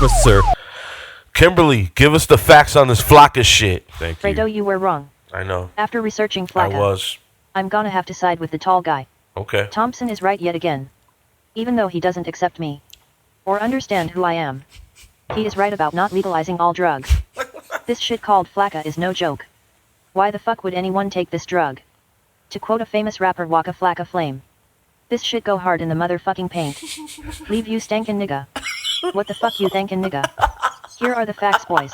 officer. Kimberly, give us the facts on this Flakka shit. Thank you. Phraydoe, you were wrong. I know. After researching Flakka, I'm gonna have to side with the tall guy. Okay. Thompson is right yet again. Even though he doesn't accept me or understand who I am, he is right about not legalizing all drugs. This shit called Flakka is no joke. Why the fuck would anyone take this drug? To quote a famous rapper, Waka Flakka Flame, this shit go hard in the motherfucking paint. Leave you stankin' nigga. What the fuck you thankin' nigga? Here are the facts, boys.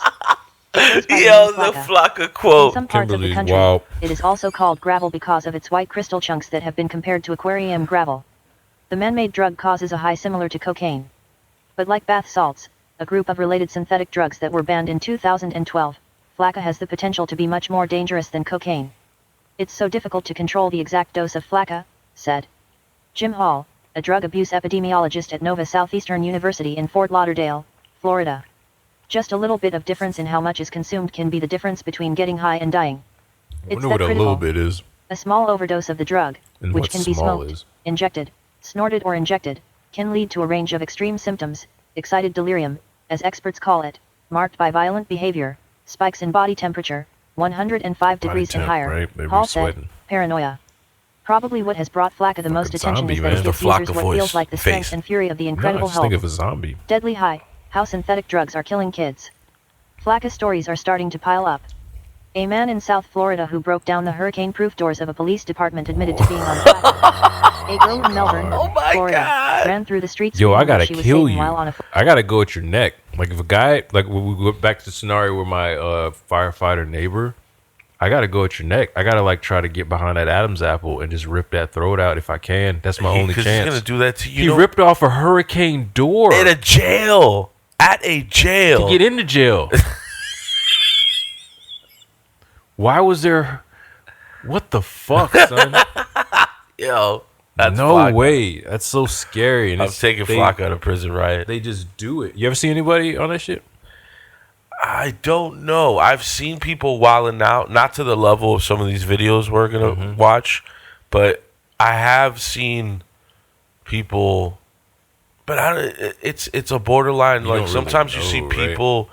Yo, the Flakka quote. In some parts of the country, it is also called gravel because of its white crystal chunks that have been compared to aquarium gravel. The man-made drug causes a high similar to cocaine. But like bath salts, a group of related synthetic drugs that were banned in 2012, Flakka has the potential to be much more dangerous than cocaine. It's so difficult to control the exact dose of Flakka, said Jim Hall, a drug abuse epidemiologist at Nova Southeastern University in Fort Lauderdale, Florida. Just a little bit of difference in how much is consumed can be the difference between getting high and dying. I wonder what a little bit is. A small overdose of the drug, which can be smoked, injected, snorted or injected, can lead to a range of extreme symptoms, excited delirium, as experts call it, marked by violent behavior, spikes in body temperature, 105 degrees and higher, Hall said, paranoia. Probably what has brought Flakka the most attention is that it gives users what feels like the strength and fury of the Incredible Hulk. Think of a zombie. Deadly high, how synthetic drugs are killing kids. Flakka stories are starting to pile up. A man in South Florida who broke down the hurricane-proof doors of a police department admitted to being on Flakka. A girl in Melbourne, Florida, ran through the streets. Yo, I gotta kill you. I gotta go at your neck. Like if a guy, like we go back to the scenario where my firefighter neighbor, I gotta go at your neck. I gotta like try to get behind that Adam's apple and just rip that throat out if I can. That's my only chance. He's gonna do that to you. He ripped off a hurricane door at a jail. At a jail. To get into jail. Why was there? What the fuck, son? Yo, that's no Flakka. way. That's so scary. And I'm taking Flakka out of prison, right? They just do it. You ever see anybody on that shit? I don't know. I've seen people wilding out, not to the level of some of these videos we're gonna watch, but I have seen people. But it's a borderline. Like sometimes you see people,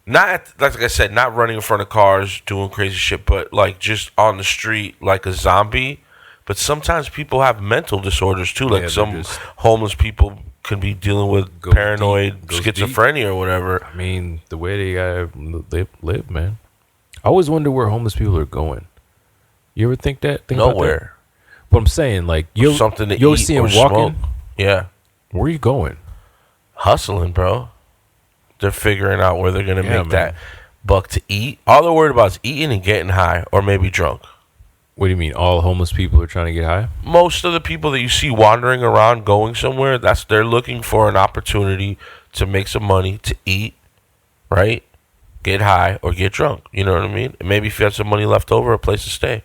not like I said, not running in front of cars doing crazy shit, but like just on the street like a zombie. But sometimes people have mental disorders too. Like some homeless people could be dealing with paranoid schizophrenia or whatever. I mean, the way they live, man. I always wonder where homeless people are going. You ever think that? Nowhere. But I'm saying, like, you something to you'll eat see or them walking. Smoke. Yeah. Where are you going? Hustling, bro. They're figuring out where they're gonna make that buck to eat. All they're worried about is eating and getting high, or maybe drunk. What do you mean? All homeless people are trying to get high? Most of the people that you see wandering around going somewhere, they're looking for an opportunity to make some money, to eat, right? Get high or get drunk. You know what I mean? And maybe if you have some money left over, a place to stay.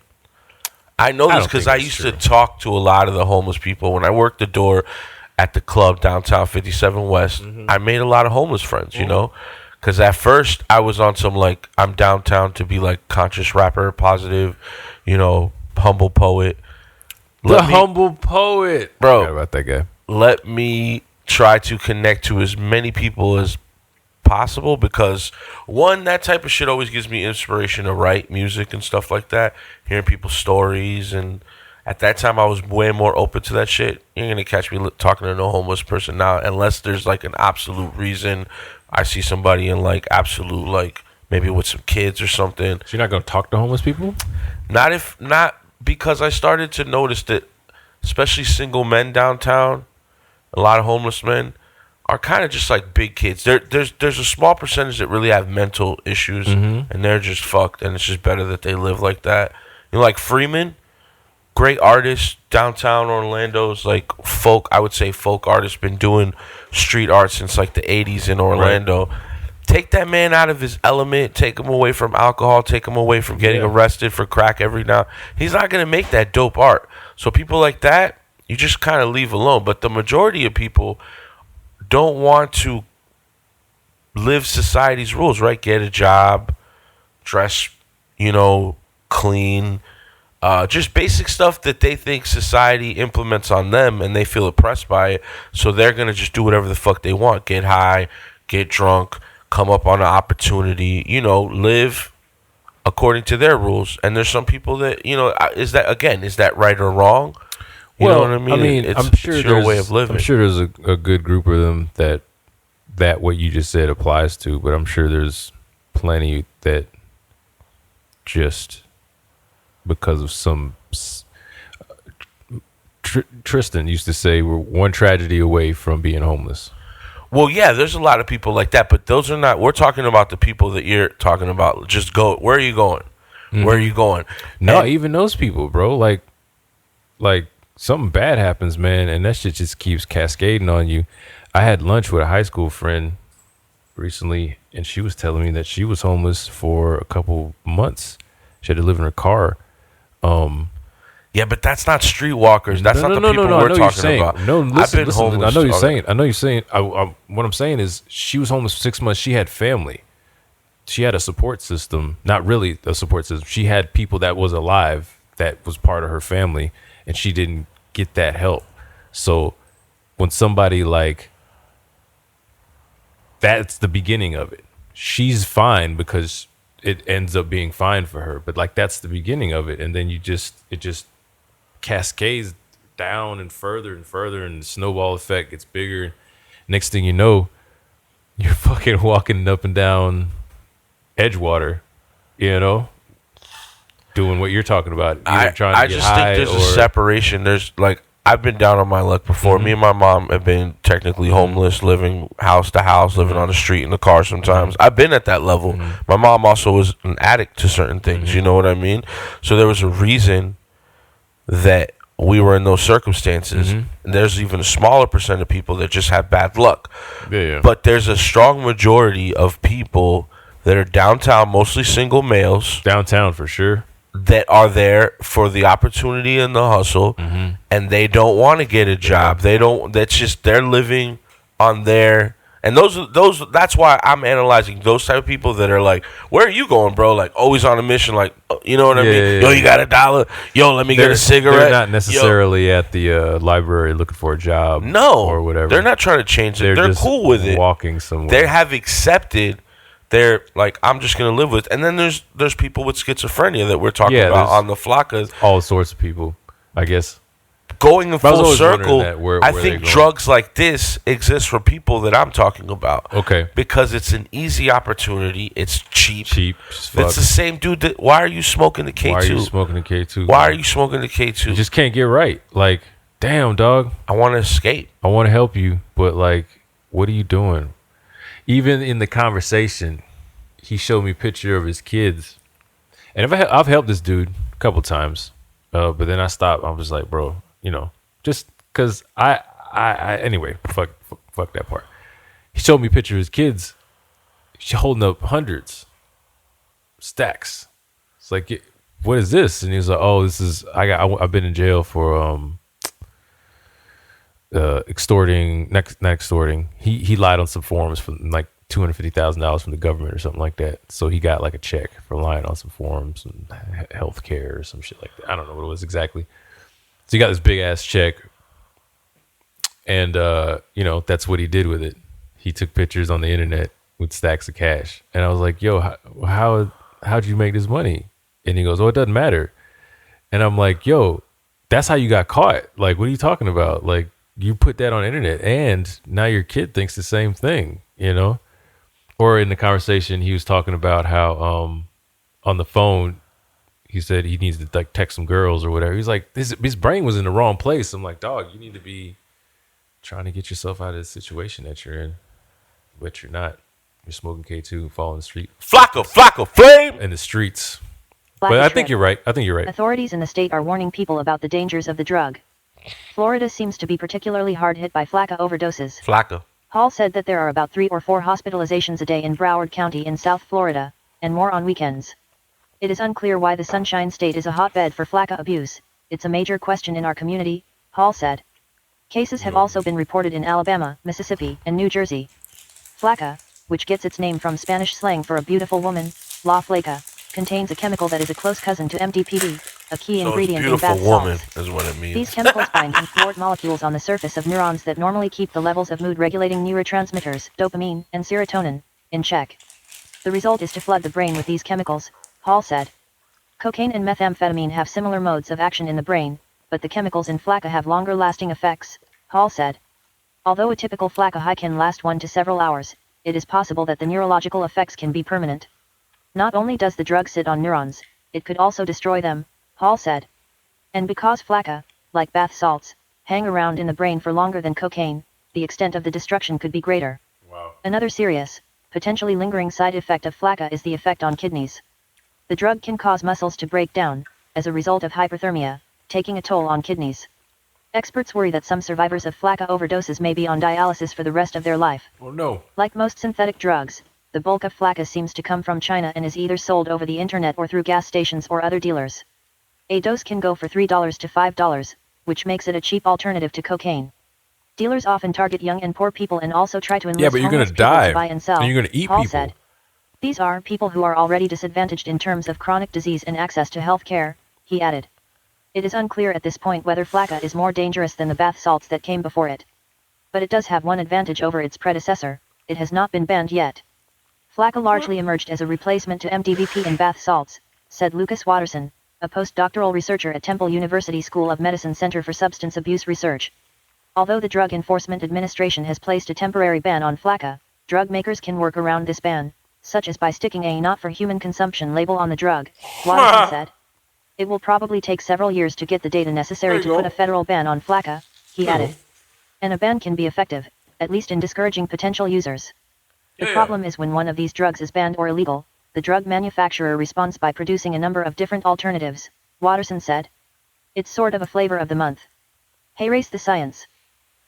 I know this because I used to talk to a lot of the homeless people. When I worked the door at the club downtown 57 West, I made a lot of homeless friends, you know? Because at first I was on some like, I'm downtown to be like conscious rapper, positive, you know, humble poet. Humble poet. Bro. I forgot about that guy. Let me try to connect to as many people as possible because, one, that type of shit always gives me inspiration to write music and stuff like that. Hearing people's stories. And at that time, I was way more open to that shit. You're going to catch me talking to no homeless person now unless there's like an absolute reason. I see somebody in like absolute like maybe with some kids or something. So you're not going to talk to homeless people? Not because I started to notice that especially single men downtown, a lot of homeless men are kind of just like big kids. There's a small percentage that really have mental issues and they're just fucked, and it's just better that they live like that. You know, like Freeman, great artist, downtown Orlando's like folk, I would say folk artist, been doing street art since like the 80s in Orlando. Right. Take that man out of his element, take him away from alcohol, take him away from getting arrested for crack every now. He's not going to make that dope art. So people like that, you just kind of leave alone. But the majority of people don't want to live society's rules, right? Get a job, dress, you know, clean, just basic stuff that they think society implements on them and they feel oppressed by it. So they're going to just do whatever the fuck they want. Get high, get drunk, come up on an opportunity, live according to their rules. And there's some people that, is that right or wrong? You know what I mean? I'm sure it's your way of living. I'm sure there's a good group of them that what you just said applies to, but I'm sure there's plenty that just because of some Tristan used to say we're one tragedy away from being homeless. Well, yeah, there's a lot of people like that, but those are not. We're talking about the people that you're talking about. Just go. Where are you going? Mm-hmm. Where are you going? No, even those people, bro. Like something bad happens, man, and that shit just keeps cascading on you. I had lunch with a high school friend recently, and she was telling me that she was homeless for a couple months. She had to live in her car. Yeah, but that's not streetwalkers. That's not the people we're talking about. No, listen, I've been homeless. I know you're saying. What I'm saying is she was homeless for 6 months. She had family. She had a support system. Not really a support system. She had people that was alive that was part of her family, and she didn't get that help. So when somebody that's the beginning of it. She's fine because it ends up being fine for her. But that's the beginning of it. And then it just cascades down and further, and the snowball effect gets bigger. Next thing you know, you're fucking walking up and down Edgewater, doing what you're talking about. I just think there's a separation. There's I've been down on my luck before. Mm-hmm. Me and my mom have been technically homeless, living house to house, living on the street in the car sometimes. I've been at that level. Mm-hmm. My mom also was an addict to certain things. Mm-hmm. You know what I mean? So there was a reason that we were in those circumstances. Mm-hmm. And there's even a smaller percent of people that just have bad luck. Yeah. But there's a strong majority of people that are downtown, mostly single males. Downtown for sure. That are there for the opportunity and the hustle, mm-hmm. and they don't want to get a job. They don't. That's just they're living on their. And those. That's why I'm analyzing those type of people that are like, "Where are you going, bro?" Like always on a mission. Like, you know what I mean? Yeah. Yo, you got $1? Yo, let me get a cigarette. They're not necessarily at the library looking for a job. No, or whatever. They're not trying to change it. They're cool with it. Walking somewhere. They have accepted. They're like, I'm just gonna live with. And then there's people with schizophrenia that we're talking about on the Flakka. All sorts of people, I guess. Going in full circle, I think drugs like this exist for people that I'm talking about. Okay. Because it's an easy opportunity. It's cheap. It's the same dude that. Why are you smoking the K2? Why are you smoking the K2? Why are you smoking the K2? You just can't get right. Damn, dog. I want to escape. I want to help you, but what are you doing? Even in the conversation, he showed me a picture of his kids. And I've helped this dude a couple times, but then I stopped. I was like, bro, just because I anyway, fuck that part. He showed me a picture of his kids. He's holding up hundreds, stacks. It's like, what is this? And he was like, oh, this is, I've been in jail for extorting, not extorting. He lied on some forms for $250,000 from the government or something like that. So he got a check for lying on some forms and health care or some shit like that. I don't know what it was exactly. So he got this big ass check, and that's what he did with it. He took pictures on the internet with stacks of cash, and I was like, "Yo, how'd you make this money?" And he goes, "Oh, it doesn't matter." And I'm like, "Yo, that's how you got caught. What are you talking about? You put that on the internet, and now your kid thinks the same thing, Or in the conversation, he was talking about how on the phone, he said he needs to text some girls or whatever. He's like, his brain was in the wrong place. I'm like, dog, you need to be trying to get yourself out of the situation that you're in, but you're not. You're smoking K2, falling in the street. Flakka, flame! In the streets. But I think you're right. Authorities in the state are warning people about the dangers of the drug. Florida seems to be particularly hard hit by Flakka overdoses. Flakka. Hall said that there are about 3 or 4 hospitalizations a day in Broward County in South Florida, and more on weekends. It is unclear why the Sunshine State is a hotbed for Flakka abuse. It's a major question in our community, Hall said. Cases have also been reported in Alabama, Mississippi, and New Jersey. Flakka, which gets its name from Spanish slang for a beautiful woman, la flaca, contains a chemical that is a close cousin to MDPV, a key So ingredient in beautiful bath woman salts. is what it means. These chemicals bind and thwart molecules on the surface of neurons that normally keep the levels of mood-regulating neurotransmitters, dopamine, and serotonin, in check. The result is to flood the brain with these chemicals, Hall said. Cocaine and methamphetamine have similar modes of action in the brain, but the chemicals in Flakka have longer-lasting effects, Hall said. Although a typical Flakka high can last 1 to several hours, it is possible that the neurological effects can be permanent. Not only does the drug sit on neurons, it could also destroy them, Hall said. And because Flakka, like bath salts, hang around in the brain for longer than cocaine, the extent of the destruction could be greater. Wow. Another serious, potentially lingering side effect of Flakka is the effect on kidneys. The drug can cause muscles to break down, as a result of hyperthermia, taking a toll on kidneys. Experts worry that some survivors of Flakka overdoses may be on dialysis for the rest of their life. Oh no. Like most synthetic drugs, the bulk of Flakka seems to come from China and is either sold over the internet or through gas stations or other dealers. A dose can go for $3 to $5, which makes it a cheap alternative to cocaine. Dealers often target young and poor people and also try to enlist but you're homeless gonna people die, to buy and sell, and you're gonna eat Hall people. said. These are people who are already disadvantaged in terms of chronic disease and access to health care, he added. It is unclear at this point whether Flakka is more dangerous than the bath salts that came before it. But it does have one advantage over its predecessor: it has not been banned yet. Flakka largely emerged as a replacement to MDVP in bath salts, said Lucas Watterson, a postdoctoral researcher at Temple University School of Medicine Center for Substance Abuse Research. Although the Drug Enforcement Administration has placed a temporary ban on Flakka, drug makers can work around this ban, such as by sticking a not for human consumption label on the drug, Watterson said. It will probably take several years to get the data necessary to put a federal ban on Flakka, he added. And a ban can be effective, at least in discouraging potential users. The problem is when one of these drugs is banned or illegal, the drug manufacturer responds by producing a number of different alternatives, Watterson said. It's sort of a flavor of the month. Hey, race the science.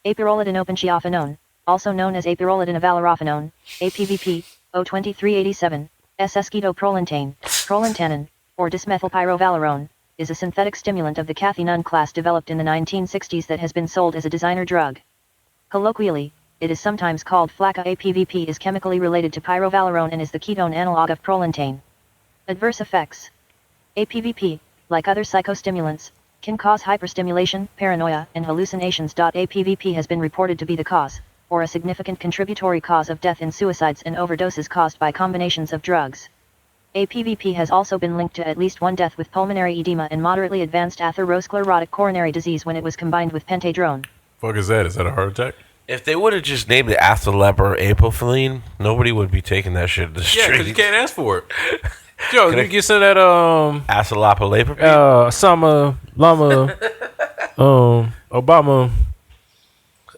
Apirolidine openchiophenone, also known as apirolidine avalarophenone, APVP, O2387, S-eskedoprolintane, prolintanin, or dismethylpyrovalerone, is a synthetic stimulant of the cathinone class developed in the 1960s that has been sold as a designer drug. Colloquially, it is sometimes called Flakka. APVP is chemically related to pyrovalerone and is the ketone analog of prolintane. Adverse effects. APVP, like other psychostimulants, can cause hyperstimulation, paranoia, and hallucinations. APVP has been reported to be the cause, or a significant contributory cause of death in suicides and overdoses caused by combinations of drugs. APVP has also been linked to at least one death with pulmonary edema and moderately advanced atherosclerotic coronary disease when it was combined with pentadrone. Fuck is that? Is that a heart attack? If they would have just named it Athalep or apophyline, nobody would be taking that shit to the street. Yeah, because you can't ask for it. Yo, you get some of that Athalapalapapine? Osama Lama Obama.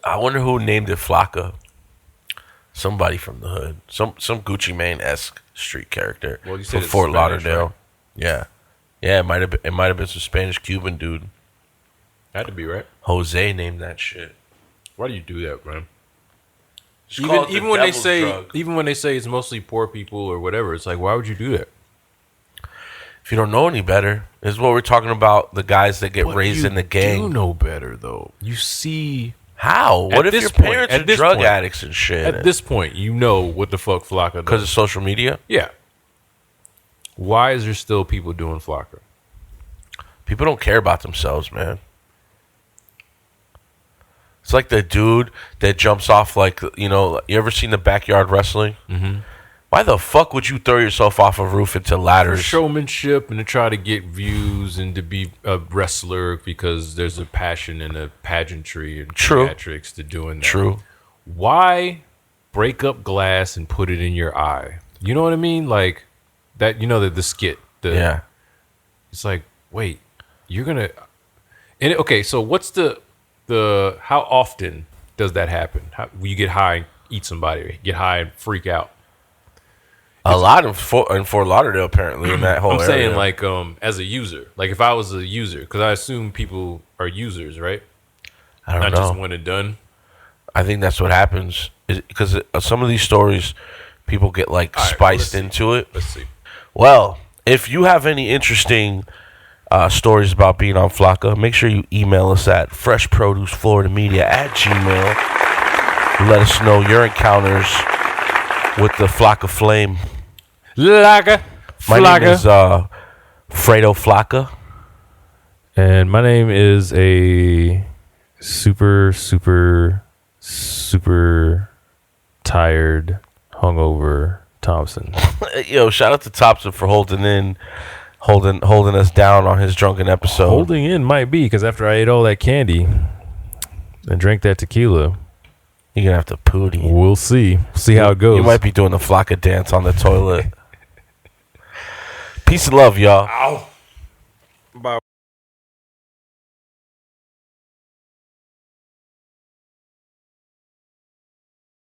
I wonder who named it Flakka. Somebody from the hood. Some Gucci Mane-esque street character. Well, you from said Fort Spanish, Lauderdale. right? Yeah. Yeah, it might have been some Spanish Cuban dude. Had to be, right? Jose named that shit. Why do you do that, man? Just call it the Even when they devil's say drug. it's mostly poor people or whatever, it's like, why would you do that? If you don't know any better, this is what we're talking about, the guys that get raised in the gang. You know better, though. You see... How? What if your parents are drug addicts and shit? At this point, you know what the fuck Flakka does. Because of social media? Yeah. Why is there still people doing Flakka? People don't care about themselves, man. It's like the dude that jumps off, like, you know, you ever seen the backyard wrestling? Mm-hmm. Why the fuck would you throw yourself off a roof into ladders? For showmanship and to try to get views and to be a wrestler because there's a passion and a pageantry and theatrics to doing that. True. Why break up glass and put it in your eye? You know what I mean? Like that, you know, the skit. Yeah. It's like, wait, you're going to... Okay, so what's the... How often does that happen? You get high and eat somebody, get high and freak out? A lot in Fort Lauderdale, apparently, in that whole area. I'm saying, like, as a user. Like, if I was a user, because I assume people are users, right? I don't know. Not just one and done. I think that's what happens. Because some of these stories, people get, like, spiced into it. Let's see. Well, if you have any interesting stories about being on Flakka, make sure you email us at freshproducefloridamedia@gmail.com. Let us know your encounters with the Flakka Flame. My name is Phraydoe Flakka. And my name is a super, super, super tired, hungover Thompson. Yo, shout out to Thompson for holding us down on his drunken episode. Holding in might be, because after I ate all that candy and drank that tequila, you're going to have to pooty. We'll see. See how it goes. You might be doing the Flakka dance on the toilet. Peace and love, y'all. Ow.